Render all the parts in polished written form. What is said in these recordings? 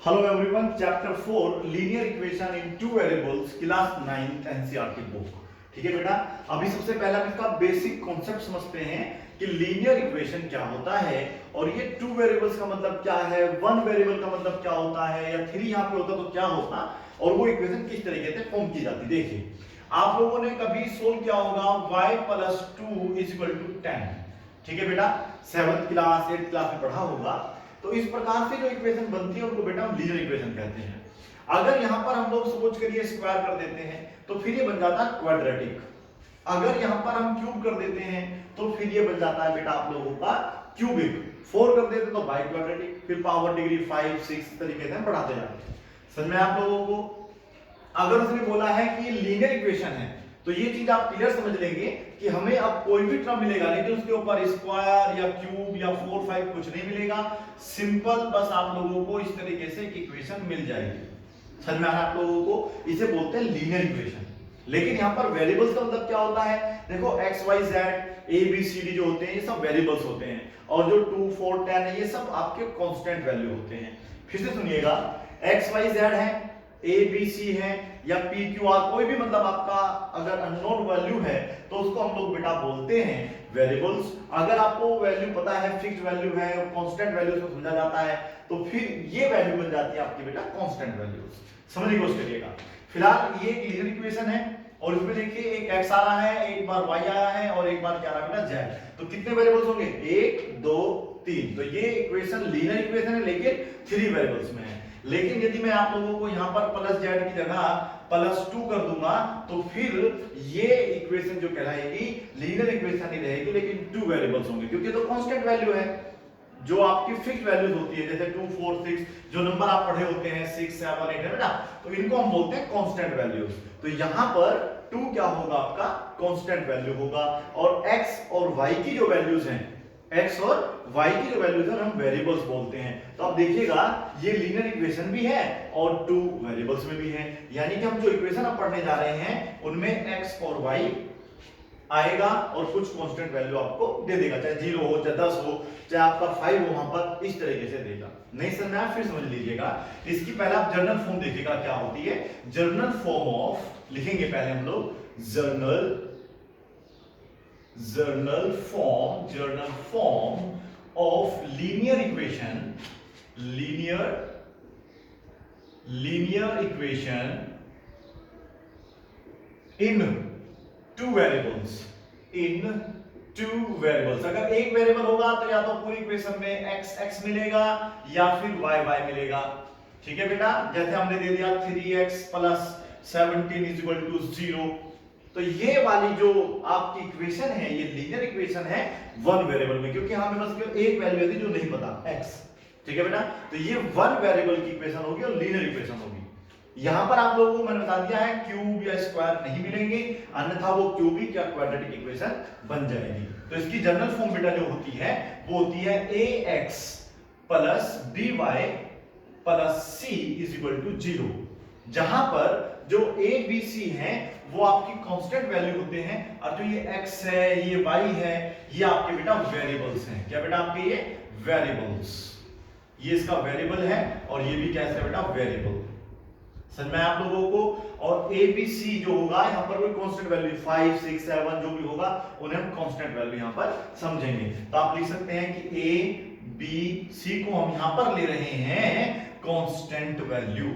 Hello everyone, chapter 4 linear equation in two variables, class 9th NCERT book. ठीक है बेटा, अभी सबसे पहले हम इसका बेसिक कॉन्सेप्ट समझते हैं कि लीनियर इक्वेशन क्या होता है और ये टू वेरिएबल्स का मतलब क्या है, वन वेरिएबल का मतलब क्या होता है, या थ्री यहाँ पे होता तो क्या होता और वो इक्वेशन किस तरीके से फॉर्म की जाती। देखिए, आप लोगों ने कभी सोल्व किया होगा y + 2 = 10। ठीक है बेटा, 7th क्लास 8th क्लास में पढ़ा होगा। तो इस प्रकार से जो इक्वेशन बनती है उनको बेटा हम लीनियर इक्वेशन कहते हैं। अगर यहां पर हम लोग सपोज करिए स्क्वायर कर देते हैं तो फिर ये बन जाता है क्वाड्रेटिक। अगर यहां पर हम क्यूब कर देते हैं तो फिर ये बन जाता है बेटा आप लोगों का क्यूबिक। 4 कर देते तो बाई क्वाड्रेटिक, फिर पावर डिग्री 5 6 तरीके से हम बढ़ाते जाते हैं। समझ में आप लोगों को? अगर उसने बोला है कि लीनियर इक्वेशन है तो ये चीज आप क्लियर समझ लेंगे कि हमें अब कोई भी टर्म मिलेगा नहीं, उसके ऊपर स्क्वायर या क्यूब या 4 5 कुछ नहीं मिलेगा। सिंपल बस आप लोगों को इस तरीके से एक इक्वेशन मिल जाएगी। समझ में आ रहा है आप लोगों को? इसे बोलते हैं लीनियर इक्वेशन। लेकिन यहाँ पर वेरिएबल्स का मतलब क्या होता है? देखो x y z a b c d जो होते हैं ये सब वेरिएबल्स होते हैं, और जो 2 4 10 है ये सब आपके कांस्टेंट वैल्यू होते हैं। फिर से सुनिएगा, x y z है, a b c है या p q r, कोई भी मतलब आपका अगर अननोन वैल्यू है तो उसको हम लोग बेटा बोलते हैं वेरिएबल्स। अगर आपको वैल्यू पता है, फिक्स्ड वैल्यू है, कांस्टेंट वैल्यू से समझा जाता है तो फिर ये वैल्यू बन जाती है आपकी बेटा कांस्टेंट वैल्यूज। समझने की कोशिश करिएगा। फिलहाल ये एक लीनियर इक्वेशन है और इसमें देखिए एक x आ रहा है, एक बार y आया है और एक बार क्या आ रहा है बेटा z। तो कितने वेरिएबल्स होंगे? 1 2 3। तो ये इक्वेशन लीनियर इक्वेशन है लेकिन 3 वेरिएबल्स में है। लेकिन यदि मैं आप लोगों को यहां पर प्लस z की जगह +2 कर दूंगा तो फिर ये इक्वेशन जो कहलाएगी लीनियर इक्वेशन ही रहेगी, लेकिन 2 वेरिएबल्स होंगे क्योंकि तो कांस्टेंट वैल्यू है। जो आपकी फिक्स्ड वैल्यूज होती है जैसे 2 4 6 जो नंबर आप पढ़े होते हैं 6 7 8 है बेटा, तो इनको हम बोलते हैं कांस्टेंट वैल्यूज। तो यहां पर 2 क्या होगा? आपका कांस्टेंट वैल्यू होगा, और x और y की जो वैल्यूज हैं, x और y की जो वैल्यूज हैं हम वेरिएबल्स बोलते हैं। तो आप देखिएगा ये लीनियर इक्वेशन भी है और 2 वेरिएबल्स में भी है, यानी कि हम जो इक्वेशन अब पढ़ने जा रहे हैं उनमें x और y आएगा और कुछ कांस्टेंट वैल्यू आपको दे देगा, चाहे 0 हो, चाहे 10 हो, चाहे आपका 5 हो, वहां पर इस तरीके से देगा। नहीं समझ में आया? फिर समझ लीजिएगा। इसकी पहले आप जर्नल फॉर्म देखिएगा क्या होती है। जर्नल फॉर्म ऑफ, लिखेंगे पहले हम लोग journal form of linear equation in two variables. अगर एक वेरिएबल होगा तो या तो पूरी इक्वेशन में x मिलेगा या फिर y मिलेगा। ठीक है बेटा, जैसे हमने दे दिया 3x + 17 = 0। तो ये वाली जो आपकी इक्वेशन है ये लीनियर इक्वेशन है वन वेरिएबल में, क्योंकि हमें बस केवल एक वैल्यू है जो नहीं पता, x। ठीक है बेटा, तो ये वन वेरिएबल की इक्वेशन होगी और लीनियर इक्वेशन होगी। यहां पर आप लोगों को मैंने बता दिया है क्यूब या स्क्वायर नहीं मिलेंगे, अन्यथा वो क्यूबिक या क्वाड्रेटिक इक्वेशन बन जाएगी। तो इसकी जनरल फॉर्म बेटा जो होती है वो होती है ax + by + c = 0, जहां पर जो a b c है वो आपकी कांस्टेंट वैल्यू होते हैं, और जो ये x है, ये y है, ये आपके बेटा वेरिएबल्स हैं। क्या बेटा? आपके ये वेरिएबल्स, ये इसका वेरिएबल है और ये भी क्या है बेटा? वेरिएबल। समझ में आप लोगों को? और ए बी सी जो होगा यहाँ पर कोई कांस्टेंट वैल्यू 5 6 7 जो भी होगा उन्हें हम कांस्टेंट वैल्यू यहाँ पर समझेंगे। तो आप लिख सकते हैं कि ए बी सी को हम यहाँ पर ले रहे हैं कांस्टेंट वैल्यू,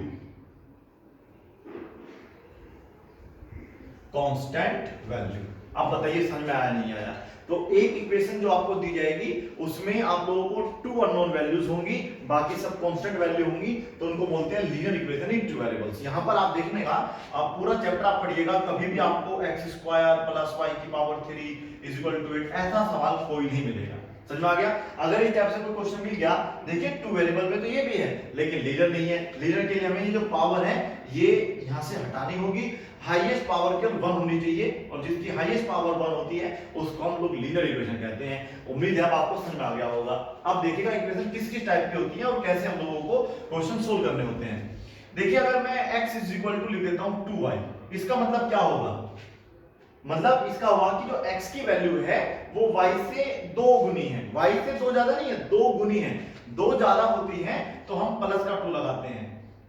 आप बताइए समझ में आया नहीं आया? तो एक इक्वेशन जो आपको दी जाएगी उसमें आप लोगों को 2 अननोन वैल्यूज होंगी, बाकी सब कांस्टेंट वैल्यू होंगी, तो उनको बोलते हैं linear equation in two variables. यहां पर आप देखने का, आप पूरा चैप्टर आप पढ़िएगा, कभी भी आपको x² + y³ 8 ऐसा सवाल कोई नहीं मिलेगा। समझ में आ गया? अगर इस टाइप से कोई क्वेश्चन मिल गया, देखिए 2 वेरिएबल में तो ये भी है लेकिन लीनियर नहीं है। लीनियर के लिए हमें ये जो पावर है ये यहां से हटानी होगी, हाईएस्ट पावर केवल 1 होनी चाहिए, और जिसकी हाईएस्ट पावर 1 होती है उसको हम लोग लीनियर इक्वेशन कहते हैं। उम्मीद है अब आपको समझ में आ गया होगा। अब देखिएगा इक्वेशन किस किस टाइप की होती है और कैसे हम लोगों को क्वेश्चन सोल्व करने होते हैं। देखिए, अगर मैं x = लिख देता हूं 2y, इसका मतलब क्या होगा? मतलब इसका हुआ कि जो x की वैल्यू है वो y से 2 गुनी है। y से 2 ज्यादा नहीं है, 2 गुनी है। 2 ज्यादा होती है तो हम +2 लगाते हैं।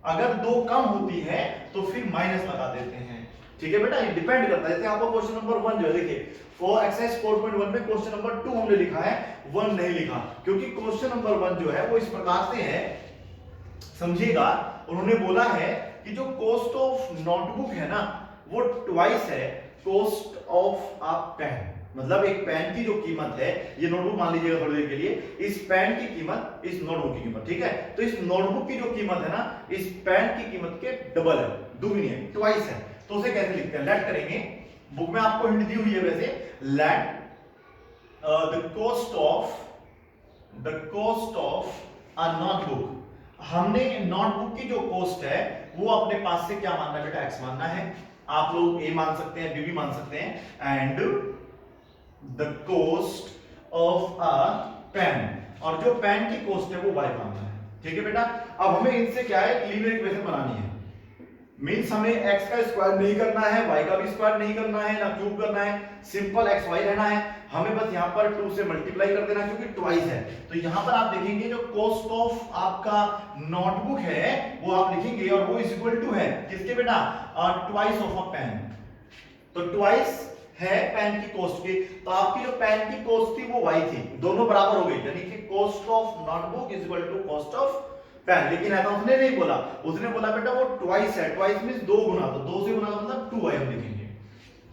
अगर दो कम होती है तो फिर माइनस लगा देते हैं। ठीक है बेटा, ये डिपेंड करता है। जैसे आपको क्वेश्चन नंबर 1 जो है देखिए फॉर एक्सरसाइज 4.1 में क्वेश्चन नंबर 2 हमने लिखा है, 1 नहीं लिखा, क्योंकि क्वेश्चन नंबर 1 जो है वो इस प्रकार से है, समझिएगा। उन्होंने बोला है कि जो कॉस्ट ऑफ नोटबुक है ना वो ट्वाइस है कॉस्ट ऑफ अ पेन। मतलब एक पेन की जो कीमत है, ये नोटबुक मान लीजिएगा थोड़ी देर के लिए, इस पेन की कीमत इस नोटबुक की कीमत, ठीक है, तो इस नोटबुक की जो कीमत है ना इस पेन की कीमत के डबल है, दुगनी है, ट्वाइस है। तो उसे कैसे लिखते हैं, लेट करेंगे, बुक में आपको हिंट दी हुई है वैसे, let the cost of a notebook. हमने नोटबुक की जो कॉस्ट है वो अपने पास से क्या मानना है बेटा, एक्स मानना है। आप लोग ए मान सकते हैं, बी भी मान सकते हैं। And the cost of a pen, और जो पेन की कॉस्ट है वो वाई मानना है। ठीक है बेटा, अब हमें इनसे क्या है, लीनियर इक्वेशन बनानी है। मींस हमें x का स्क्वायर नहीं करना है, y का भी स्क्वायर नहीं करना है, ना क्यूब करना है, सिंपल x y रहना है। हमें बस यहाँ पर 2 से मल्टीप्लाई कर देना क्योंकि ट्वाइस है। तो यहाँ पर आप देखेंगे जो कॉस्ट ऑफ आपका नोटबुक है वो आप लिखेंगे और वो इज इक्वल टू है किसके बेटा, ट्वाइस ऑफ अ पेन। तो ट्वाइस है पेन की कॉस्ट की, तो आपकी जो पेन की कॉस्ट थी वो y थी, दोनों बराबर हो गई, यानी कि cost of notebook is equal to cost of pen. लेकिन ऐसा उसने नहीं बोला, उसने बोला बेटा वो ट्वाइस है, ट्वाइस मींस 2 गुना, तो 2 से गुना का मतलब 2 हम लिखेंगे।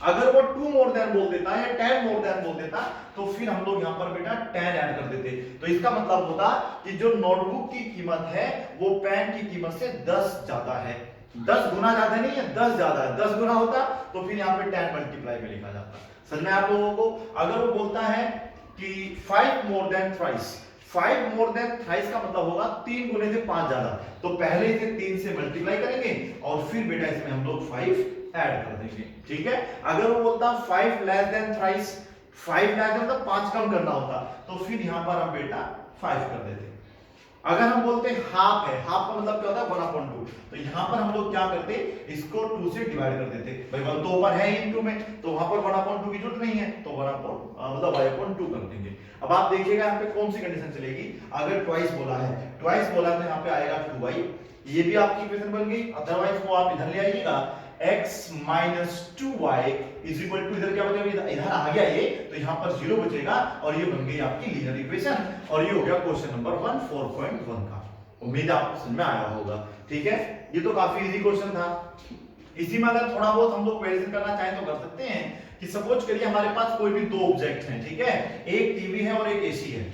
अगर वो 2 मोर देन बोल देता है या 10 मोर देन बोल देता तो फिर हम लोग यहां पर बेटा 10 ऐड कर देते। तो इसका मतलब होता कि जो नोटबुक की कीमत है वो पेन की कीमत से 10 ज्यादा है। 10 गुना ज्यादा नहीं है, 10 ज्यादा है। 10 गुना होता तो फिर यहां पे 10 मल्टीप्लाई में लिखा जाता। समझ में आप लोगों को? अगर वो बोलता है कि 5 more than thrice, 5 more than thrice का मतलब होगा 3 गुने से 5 ज्यादा, तो पहले इसे 3 से मल्टीप्लाई करेंगे और फिर बेटा इसमें हम लोग 5 ऐड कर देंगे। ठीक है, अगर वो बोलता 5 less than thrice, 5 less than मतलब 5 कम करना होता, तो फिर यहां पर हम बेटा 5 कर देते। अगर हम बोलते हाफ है, हाफ का मतलब क्या होता है 1/2, तो यहां पर हम लोग क्या करते, इसको 2 से डिवाइड कर देते। भाई 1 तो ऊपर है इनटू में, तो वहां पर 1/2 की जरूरत नहीं है, तो 1 मतलब y/2 कर देंगे। अब आप देखिएगा यहाँ पे कौन सी कंडीशन चलेगी। अगर ट्वाइस बोला है, ट्वाइस बोला तो यहाँ पे आएगा 2y, ये भी आपकी इक्वेशन बन गई। अदरवाइज को आप इधर ले आइएगा, x minus 2y is equal to, इधर क्या बचेगा, इधर आ गया ये, तो यहाँ पर 0 बचेगा और ये बन गई आपकी लीनियर इक्वेशन। और ये हो गया क्वेश्चन नंबर 1 4.1 का। उम्मीद है आपको समझ में आया होगा। ठीक है, ये तो काफी इजी क्वेश्चन था। इसी में अगर थोड़ा बहुत हम लोग वेरिएशन करना चाहें तो कर सकते हैं कि सपोज करिए हमारे पास कोई भी 2 ऑब्जेक्ट हैं, ठीक है, एक टीवी है और एक एसी है।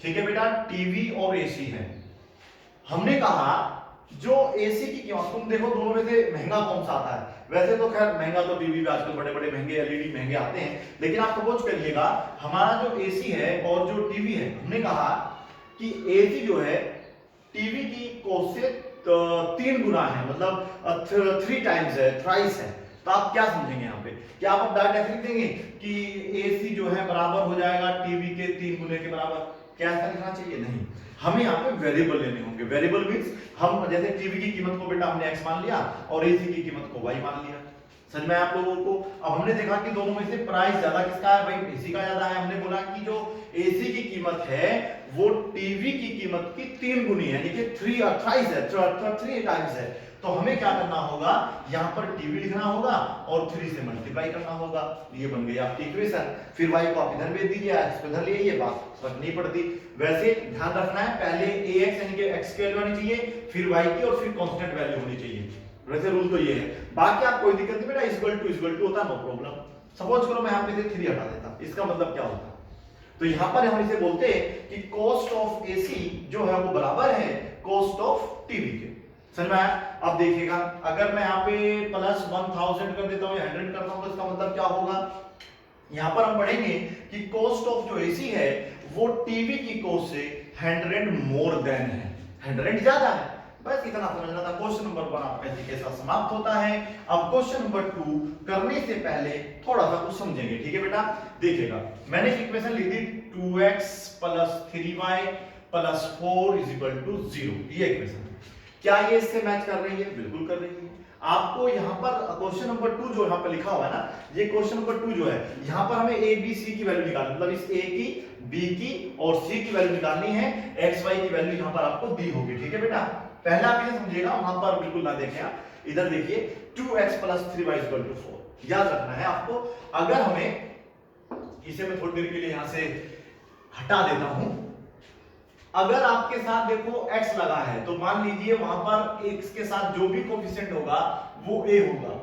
ठीक है बेटा, टीवी और एसी है। हमने कहा जो एसी की कीमत, तुम देखो दोनों में से महंगा कौन सा आता है। वैसे तो खैर महंगा तो टीवी भी आजकल बड़े बड़े महंगे एलईडी महंगे आते हैं, लेकिन आप सपोज करिएगा हमारा जो एसी है और जो टीवी है, हमने कहा कि एसी जो है टीवी की कॉस्ट से 3 गुना है, मतलब 3 टाइम्स है, थ्राइस है। तो आप क्या समझेंगे यहाँ पे, क्या आप डायरेक्ट ऐसे लिख देंगे कि एसी जो है बराबर हो जाएगा टीवी के 3 गुने के बराबर? क्या ऐसा लिखना चाहिए? नहीं, हमें यहाँ पे वेरिएबल लेने होंगे। वेरिएबल मींस हम जैसे टीवी की कीमत को बेटा हमने x मान लिया और एसी की कीमत को y मान लिया। समझ में आप लोगों को? अब हमने देखा कि दोनों में से प्राइस ज्यादा किसका है, भाई एसी का ज्यादा है। हमने बोला कि जो एसी की कीमत है वो टीवी की कीमत की 3 गुनी है, यानी कि 3 28 है, 3 टाइम्स है। तो हमें क्या करना होगा, यहाँ पर टीवी लिखना होगा और 3 से मल्टीप्लाई करना होगा। ये बन गई आपकी इक्वेशन। फिर y को आप इधर भेज दीजिए, x को इधर ले आइए, बात फर्क नहीं पड़ती। वैसे ध्यान रखना है, पहले ax यानी कि x की वैल्यू आनी चाहिए, फिर y की, और फिर कांस्टेंट वैल्यू होनी चाहिए। वैसे रूल तो ये है। बाकी आप कोई दिक्कत नहीं बेटा, इक्वल टू होता, नो प्रॉब्लम। सपोज करो मैं यहाँ पे से 3 हटा देता, इसका मतलब क्या होता? तो यहाँ पर हम इसे बोलते हैं कि कॉस्ट ऑफ एसी जो है वो बराबर है कॉस्ट ऑफ टीवी के। समझ में आया? अब देखिएगा, अगर मैं यहाँ पे प्लस 1000 कर देता हूँ या 100 करता हूँ तो इसका मतलब क्या होगा? यहाँ पर हम पढ़ेंगे कि कॉस्ट ऑफ जो एसी है वो टीवी की कॉस्ट से 100 मोर देन है, 100 ज्यादा है। बस इतना समझना था। क्वेश्चन नंबर 1 आपका इसी के साथ समाप्त होता है। अब क्वेश्चन नंबर 2 करने से पहले थोड़ा सा कुछ समझेंगे। ठीक है बेटा, देखिएगा मैंने इक्वेशन लिख दी 2x + 3y + 4 = 0। ये इक्वेशन क्या ये इससे मैच कर रही है? बिल्कुल कर रही है। आपको यहाँ पर क्वेश्चन नंबर 2 जो यहाँ पर लिखा हुआ है ना, ये क्वेश्चन नंबर 2 जो है, यहाँ पर हमें a b c की वैल्यू निकालनी, मतलब इस a की, b की और c की वैल्यू निकालनी है। x y की वैल्यू यहाँ पर आपको दी होगी। ठीक है बेटा, पहले आप इसे समझिएगा, वहां पर बिल्कुल ना देखें आप, इधर देखिए 2x + 3y = 4 याद रखना है आपको। अगर हमें इसे मैं थोड़ी देर के लिए यहां से हटा देता हूं, अगर आपके साथ देखो x लगा है तो मान लीजिए वहां पर x के साथ जो भी कोफिशिएंट होगा वो a होगा।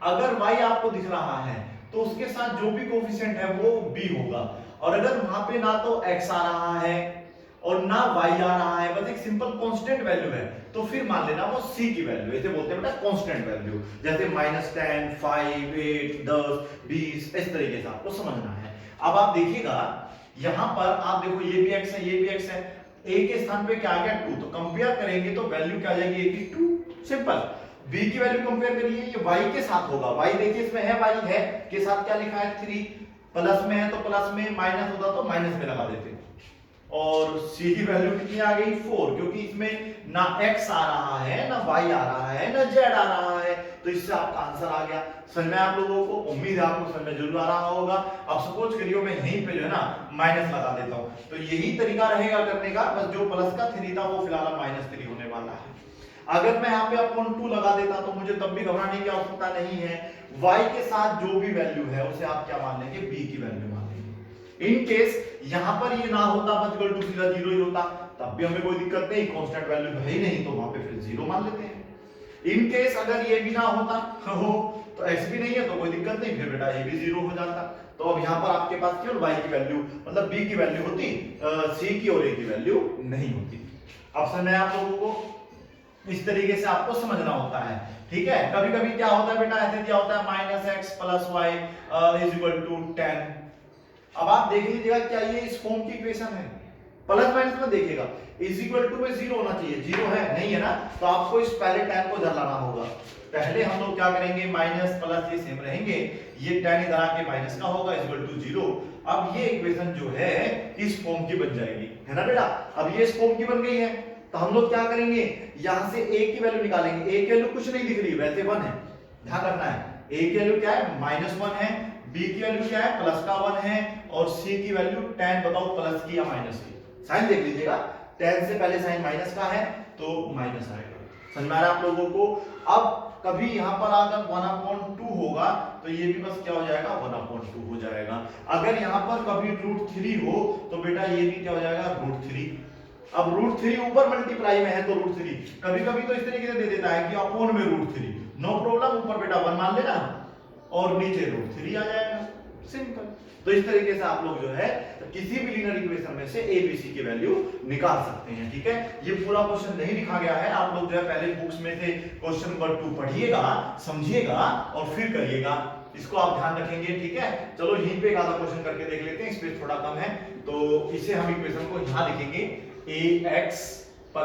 अगर y आपको दिख रहा है तो उसके साथ जो भी कोफिशिएंट है वो b होगा। और अगर वहां पे ना तो x आ रहा है और ना y आ रहा है, बस एक सिंपल कांस्टेंट वैल्यू है, तो फिर मान लेना वो c की वैल्यू है। इसे बोलते हैं बेटा कांस्टेंट वैल्यू, जैसे -10, 5, 8, 10, 20, इस तरीके से आपको समझना है। अब आप देखिएगा यहां पर आप देखो ये भी x है, ये भी x है, a के स्थान पे क्या आ गया 2, तो कंपेयर करेंगे तो वैल्यू क्या आ जाएगी a की 2, सिंपल। b की वैल्यू कंपेयर करिए, ये y के साथ होगा, y देखिए इसमें है y है के साथ क्या लिखा है 3, प्लस में है तो प्लस में, माइनस होता तो माइनस में लगा देते। और c की वैल्यू कितनी आ गई 4, क्योंकि इसमें ना x आ रहा है ना y आ रहा है ना z आ रहा है, तो इससे आपका आंसर आ गया। समझ में आप लोगों को, उम्मीद है आपको समझ में जरूर आ रहा होगा। अब सपोज करिए मैं यहीं पे जो है ना माइनस लगा देता हूं, तो यही तरीका रहेगा करने का, बस जो प्लस का 3 था वो फिलहाल -3 होने वाला है। अगर मैं यहाँ पे अपॉन 2 लगा देता तो मुझे तब भी घबराने की आवश्यकता नहीं है। y के साथ जो भी वैल्यू है उसे आप क्या मान लेंगे, b की वैल्यू मान लेंगे। इन केस यहाँ पर ये ना होता, बस इक्वल टू सीधा 0 ही होता, तब भी हमें कोई दिक्कत नहीं, कांस्टेंट वैल्यू है ही नहीं, तो वहां पे फिर 0 मान लेते हैं। इन केस अगर ये भी ना होता हो तो x भी नहीं है तो कोई दिक्कत नहीं, फिर बेटा ये भी 0 हो जाता। तो अब यहाँ पर आपके पास केवल y की वैल्यू मतलब b की वैल्यू होती, c की और a की वैल्यू नहीं होती। अब समझ में आप लोगों को, इस तरीके से आपको समझना होता है, ठीक है। कभी कभी क्या होता है बेटा, ऐसे दिया होता है -x + y = 10। अब आप देख लीजिएगा क्या ये इस फॉर्म की इक्वेशन है, प्लस माइनस में देखिएगा = में 0 होना चाहिए, 0 है नहीं है ना, तो आपको इस पहले tan को इधर लाना होगा। पहले हम लोग क्या करेंगे, माइनस प्लस ये सेम रहेंगे, ये tan इधर आके माइनस का होगा = 0। अब ये इक्वेशन जो है इस फॉर्म की बन जाएगी, है ना बेटा। अब ये इस फॉर्म की बन गई है, तो हम लोग क्या करेंगे, यहां से a की वैल्यू निकालेंगे। a की वैल्यू कुछ नहीं दिख रही, वैसे 1 है, ध्यान रखना है। a की वैल्यू क्या है, -1 है, b की वैल्यू क्या है, प्लस का 1 है, और c की वैल्यू tan, बताओ प्लस की या माइनस की। साइन देख लीजिएगा, tan से पहले साइन माइनस का है तो माइनस आएगा। समझ में आ रहा है आप लोगों को। अब कभी यहां पर अगर 1/2 होगा तो ये भी बस क्या हो जाएगा, 1/2 हो जाएगा। अगर यहां पर कभी √3 हो तो बेटा ये भी क्या हो जाएगा, √3। अब √3 ऊपर मल्टीप्लाई में है तो √3, कभी कभी तो इस तरीके से दे देता है कि अपॉन में √3, नो प्रॉब्लम, ऊपर बेटा 1 मान लेना और नीचे √3 आ जाएगा, सिंपल। तो इस तरीके से आप लोग जो है किसी भी लीनियर इक्वेशन में से a b c की वैल्यू निकाल सकते हैं, ठीक है। ये पूरा क्वेश्चन नहीं लिखा गया है, आप लोग जो है पहले बुक्स में से क्वेश्चन नंबर 2 पढ़िएगा, समझिएगा और फिर करिएगा, इसको आप ध्यान रखेंगे, ठीक है। चलो यहीं पे एक आधा क्वेश्चन करके देख लेते हैं, स्पेस थोड़ा कम है तो इसे हम इक्वेशन को यहां लिखेंगे ax +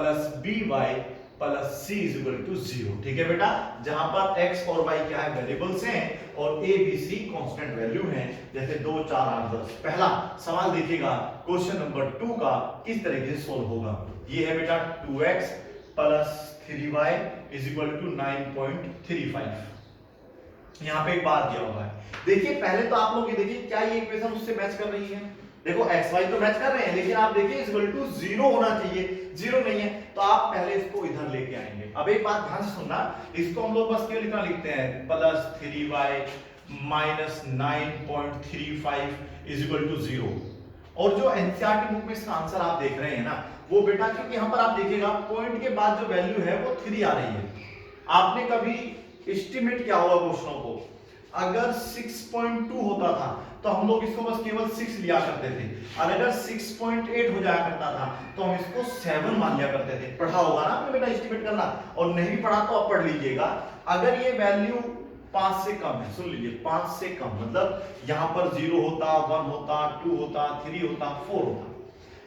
by + c = 0, ठीक है बेटा। जहां पर x और y क्या है, वेरिएबल्स हैं, और a b c constant value हैं, जैसे 2 4 8 10। पहला सवाल देखिएगा क्वेश्चन नंबर 2 का किस तरीके से सोल्व होगा। ये है बेटा 2x + 3y = 9.35। यहाँ पे एक बात दिया हुआ है, देखिए पहले तो आप लोग ये देखिए क्या ये इक्वेशन उससे मैच कर रही है। देखो x y तो मैच कर रहे हैं, लेकिन आप देखिए = 0 होना चाहिए, 0 नहीं है, तो आप पहले इसको इधर लेके आएंगे। अब एक बात ध्यान से सुनना, इसको हम लोग बस केवल इतना लिखते हैं +3y - 9.35 = 0। और जो एनसीईआरटी बुक में इसका आंसर आप देख रहे हैं ना, वो बेटा क्योंकि यहां पर आप देखिएगा पॉइंट के बाद जो वैल्यू है वो 3 आ रही है। आपने कभी एस्टिमेट किया होगा क्वेश्चनों को, अगर 6.2 होता था तो हम लोग इसको बस केवल 6 लिया करते थे, और अगर 6.8 हो जाया करता था तो हम इसको 7 मान लिया करते थे। पढ़ा होगा ना आपने बेटा एस्टिमेट करना, और नहीं भी पढ़ा तो आप पढ़ लीजिएगा। अगर ये वैल्यू 5 से कम है, सुन लीजिए 5 से कम मतलब यहां पर 0 होता, 1 होता, 2 होता, 3 होता, 4 होता,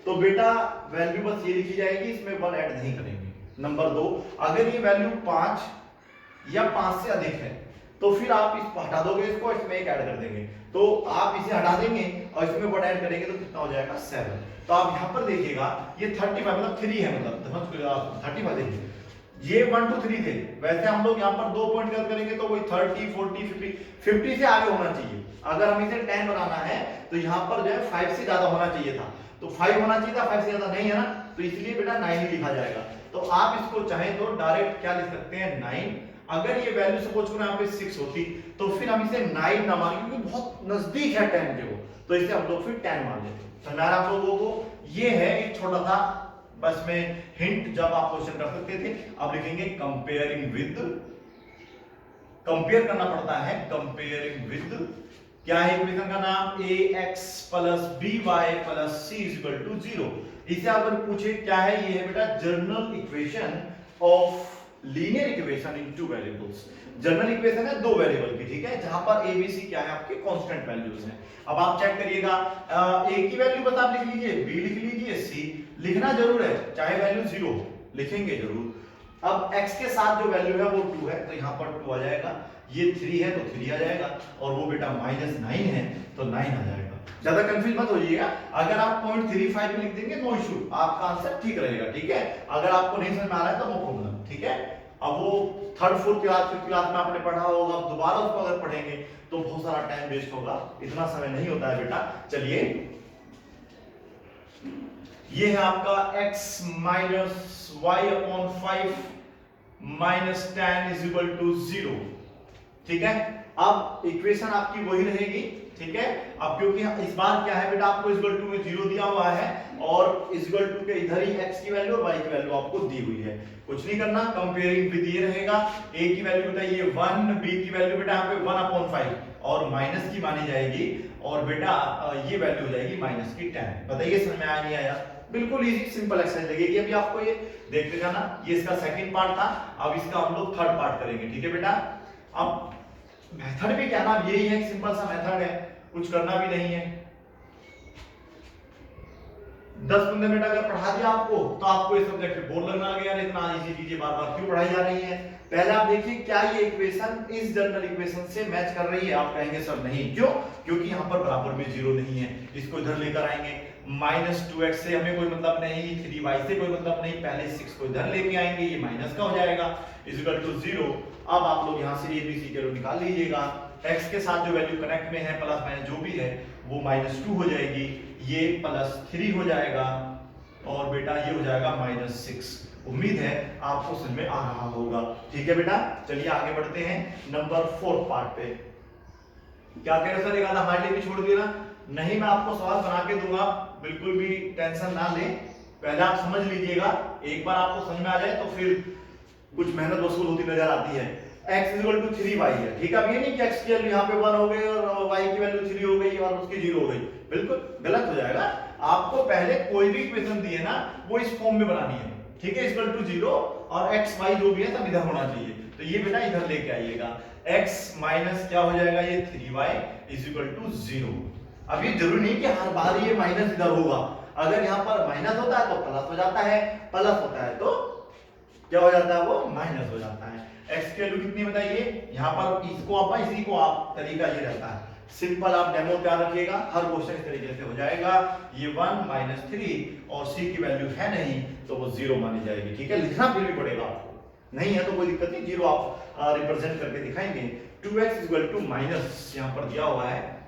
तो बेटा वैल्यू बस ये लिखी जाएगी, इसमें 1 ऐड नहीं करेंगे। नंबर 2, अगर ये वैल्यू 5 या 5 से अधिक है तो फिर आप इस हटा दोगे, इसको इसमें एक ऐड कर देंगे, तो आप इसे हटा देंगे और इसमें 1 ऐड करेंगे तो कितना हो जाएगा 7। तो आप यहां पर देखिएगा ये 35 मतलब 3 है, मतलब 35 देखिए, ये 1 2 3 थे, वैसे हम लोग यहाँ पर 2 पॉइंट कर करेंगे तो वही 30 40 50 50 से आगे होना चाहिए। अगर हम इसे 10 बनाना है तो यहाँ पर जो है 5 से ज्यादा होना चाहिए था, तो 5 होना चाहिए था, 5 से ज्यादा नहीं है ना, तो इसलिए बेटा 9 ही लिखा जाएगा। तो आप इसको चाहे तो डायरेक्ट क्या लिख सकते हैं 9। अगर ये वैल्यू सपोज करो यहाँ पे 6 होती तो फिर हम इसे 9 ना मान, क्योंकि बहुत नजदीक है 10 के वो, तो इसे हम लोग फिर 10 मान लेते हैं। समझ आप लोगों को? ये है एक छोटा सा बस में हिंट, जब आप क्वेश्चन कर सकते थे। अब लिखेंगे कंपेयरिंग विद, कंपेयर करना पड़ता है, कंपेयरिंग विद क्या है इक्वेशन का नाम, ax plus by plus c equal to 0। इसे अगर पूछे क्या है, ये है बेटा general equation of linear equation in two variables. General equation है दो वेरिएबल की, ठीक है, जहां पर a b c क्या है आपके कांस्टेंट वैल्यूज हैं। अब आप चेक करिएगा, a की वैल्यू बता आप लिख लीजिए, b लिख लीजिए, c लिखना जरूर है, चाहे वैल्यू 0 लिखेंगे जरूर। अब x के साथ जो वैल्यू है वो 2 है, तो यहां पर 2 आ जाएगा, ये 3 है तो 3 आ जाएगा, और वो बेटा -9 है तो 9 आ जाएगा। ज्यादा कंफ्यूज मत होइएगा, अगर आप 0.35 में लिख देंगे नो इशू, आपका आंसर ठीक रहेगा, ठीक है। अगर आपको नहीं समझ में आ रहा है तो नो प्रॉब्लम, ठीक है। अब वो थर्ड फोर्थ क्लास में आपने पढ़ा होगा, दोबारा उसको अगर पढ़ेंगे तो बहुत सारा टाइम वेस्ट होगा, इतना समय नहीं होता है बेटा। चलिए, ये है आपका x minus y upon 5 minus 10 is equal to 0, ठीक है। अब इक्वेशन आपकी वही रहेगी, ठीक है। अब क्योंकि इस बार क्या है बेटा, आपको इक्वल टू में 0 दिया हुआ है और इक्वल टू के इधर ही x की वैल्यू और y की वैल्यू आपको दी हुई है, कुछ नहीं करना, कंपेयरिंग विद ये रहेगा। a की वैल्यू बेटा ये 1, b की वैल्यू बेटा यहाँ पे 1/5 और माइनस की मानी जाएगी, और बेटा ये वैल्यू हो जाएगी माइनस की 10। बताइए समझ में आया नहीं आया? बिल्कुल इजी सिंपल एक्सरसाइज लगेगी। अभी आपको ये देखते जाना, ये इसका सेकंड पार्ट था, अब इसका हम लोग थर्ड पार्ट करेंगे, ठीक है बेटा। अब मेथड भी क्या नाम यही है, सिंपल सा मेथड है, कुछ करना भी नहीं है। 10-15 मिनट अगर पढ़ा दिया आपको तो आपको ये सब्जेक्ट बोर लगना लगे, यार इतना इजी चीजें बार बार क्यों पढ़ाई जा रही है। पहले आप देखिए क्या ये इक्वेशन इस जनरल इक्वेशन से मैच कर रही है। आप कहेंगे सर नहीं, क्यों? क्योंकि यहाँ पर बराबर में 0 नहीं है, इसको इधर लेकर आएंगे, -2x से हमें कोई मतलब नहीं, 3y से कोई मतलब नहीं, पहले 6 को इधर लेके आएंगे, ये माइनस का हो जाएगा इक्वल टू 0। अब आप लोग यहाँ से a b c के रो निकाल लीजिएगा, x के साथ जो वैल्यू कनेक्ट में है प्लस माइनस जो भी है वो -2 हो जाएगी, ये +3 हो जाएगा, और बेटा ये हो जाएगा -6। उम्मीद है आपको समझ में आ रहा होगा, ठीक है बेटा। चलिए आगे बढ़ते हैं नंबर 4 पार्ट पे। क्या कह रहे सर, एक आधा हमारे लिए भी छोड़ दिया ना? नहीं, मैं आपको सवाल बना के दूंगा, बिल्कुल भी टेंशन ना लें, पहले आप समझ लीजिएगा, एक बार आपको समझ में आ जाए तो फिर कुछ मेहनत वसूल होती नजर आती है। x इक्वल टू 3y है, ठीक है। अब ये नहीं कि x की वैल्यू यहाँ पे 1 हो गई और y की वैल्यू 3 हो गई और उसकी 0 हो गई, बिल्कुल गलत हो जाएगा। आपको पहले कोई भी इक्वेशन दी है ना वो इस फॉर्म में बनानी है, ठीक है। इक्वल टू 0 और x y जो भी है सब इधर होना चाहिए, तो ये बेटा इधर लेके आइएगा, x माइनस क्या हो जाएगा, ये 3y इज इक्वल टू 0। अब ये जरूरी नहीं कि हर बार ये माइनस इधर होगा, अगर यहाँ पर माइनस होता है तो प्लस हो जाता है, प्लस होता है तो क्या हो जाता है, वो माइनस हो जाता है। x की वैल्यू कितनी बताइए, यहाँ पर इसको आप इसी को आप तरीका ये रहता है, सिंपल आप डेमो तैयार रखिएगा, हर क्वेश्चन इस तरीके से हो जाएगा। ये 1 -3 और c की वैल्यू है नहीं तो वो 0 मानी जाएगी, ठीक है। लिखना फिर भी पड़ेगा आपको, नहीं है तो कोई दिक्कत नहीं, 0 आप रिप्रेजेंट करके दिखाएंगे। 2x इक्वल टू माइनस, यहाँ पर दिया हुआ है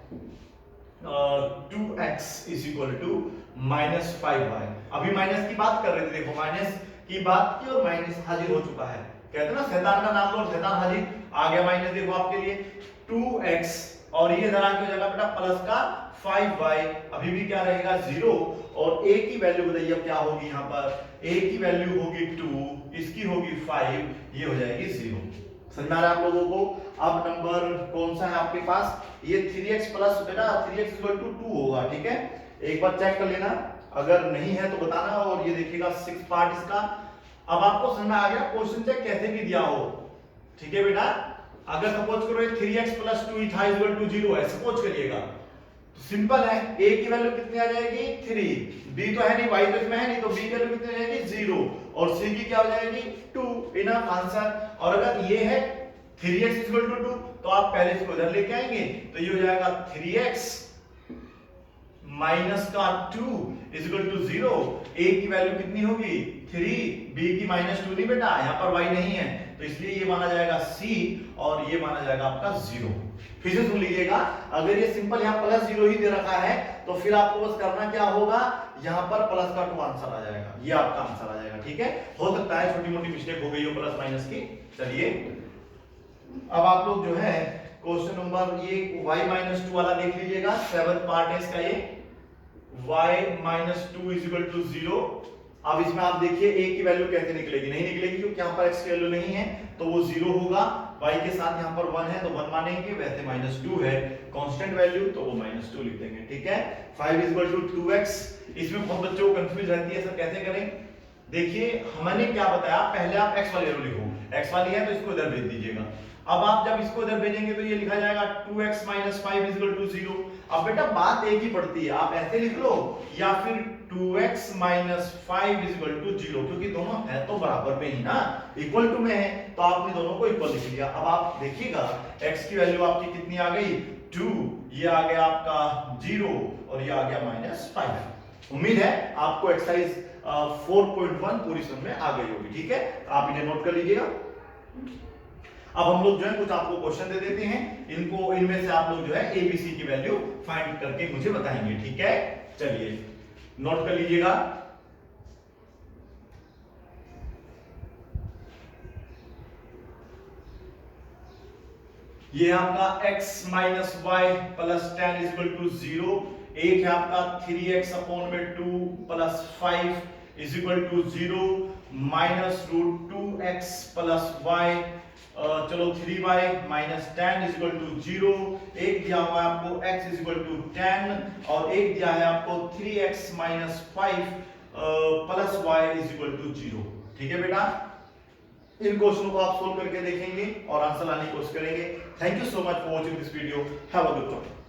2x is equal to -5y। अभी माइनस की बात कर रहे थे, देखो माइनस की बात की और माइनस हाजिर हो चुका है, कहते ना शैतान का नाम लो और शैतान हाजिर, आ गया माइनस, देखो आपके लिए 2x और ये इधर आके हो जाएगा बेटा प्लस का 5y, अभी भी क्या रहेगा 0, और a की वैल्यू बताइए अब क्या होगी, यहाँ पर a की वैल्यू होगी 2, इसकी होगी 5, ये हो जाएगी 0। समझ में आ रहा है आप लोगों को? अब नंबर कौन सा है आपके पास, ये 3x प्लस बेटा 3x इक्वल टू 2 होगा, ठीक है। एक बार चेक कर लेना, अगर नहीं है तो बताना, और ये देखिएगा 6 पार्ट इसका। अब आपको समझ में आ गया क्वेश्चन चेक कैसे भी दिया हो, ठीक है बेटा। अगर सपोज करो ये 3x प्लस 2 था इक्वल टू 0 है, सपोज करिएगा, तो सिंपल है, a की वैल्यू कितनी आ जाएगी 3, b तो है नहीं, y तो इसमें है नहीं, तो b की वैल्यू कितनी आ जाएगी 0, और c की क्या हो जाएगी 2, इनफ आंसर। और अगर ये है 3x इक्वल टू 2 तो आप पहले इसको इधर लेके आएंगे, तो ये हो जाएगा 3x माइनस का 2 इज इक्वल टू 0। a की वैल्यू कितनी होगी 3, b की -2 नहीं बेटा, यहाँ पर y नहीं है तो इसलिए ये माना जाएगा c और ये माना जाएगा आपका 0। फिर से सुन लीजिएगा, अगर ये सिंपल यहाँ प्लस 0 ही दे रखा है तो फिर आपको बस करना क्या होगा, यहाँ पर प्लस का 2 आंसर आ जाएगा, ये आपका आंसर आ जाएगा। ठीक है, हो सकता है छोटी मोटी मिस्टेक हो गई हो प्लस माइनस की। चलिए अब आप लोग जो है क्वेश्चन नंबर ये y-2 वाला देख लीजिएगा, 7th पार्ट है इसका ये, y-2 इज इक्वल टू 0। अब इसमें आप देखिए a की वैल्यू कैसे निकलेगी, नहीं निकलेगी क्योंकि यहाँ पर x की वैल्यू नहीं है तो वो 0 होगा, y के साथ यहाँ पर 1 है तो 1 मानेंगे, वैसे -2 है कांस्टेंट वैल्यू तो वो -2 लिख देंगे। ठीक है, 5 इज इक्वल टू 2x। इसमें बहुत बच्चों को कंफ्यूज रहती है सर कैसे करें। देखिए हमने क्या बताया, पहले आप x वाली वैल्यू लिखो, x वाली है तो इसको इधर भेज दीजिएगा। अब आप जब इसको इधर भेजेंगे तो ये लिखा जाएगा 2x - 5 इज इक्वल टू 0। अब बेटा बात एक ही पड़ती है, आप ऐसे लिख लो या फिर 2x - 5 इज इक्वल टू 0, क्योंकि दोनों है तो बराबर में ही ना, इक्वल टू में है तो आपने दोनों को इक्वल लिख लिया। अब आप देखिएगा x की वैल्यू आपकी कितनी आ गई 2, ये आ गया आपका 0 और ये आ गया -5। उम्मीद है आपको एक्सरसाइज 4.1 पूरी समझ में आ गई होगी। ठीक है, आप इन्हें नोट कर लीजिएगा। अब हम लोग जो है कुछ आपको क्वेश्चन दे देते हैं, इनको इनमें से आप लोग जो है एबीसी की वैल्यू फाइंड करके मुझे बताएंगे। ठीक है, चलिए नोट कर लीजिएगा। ये आपका x - y + 10 is equal to 0। एक है आपका 3x अपॉन में 2 + 5 is equal to 0 -√2x + y, चलो 3y - 10 इज इक्वल टू 0। एक दिया हुआ है आपको x इज इक्वल टू 10 और एक दिया है आपको 3x - 5 + y is equal to 0। ठीक है बेटा, इन क्वेश्चनों को आप सोल्व करके देखेंगे और आंसर लाने की कोशिश करेंगे। Thank you so much for watching this video, have a good day.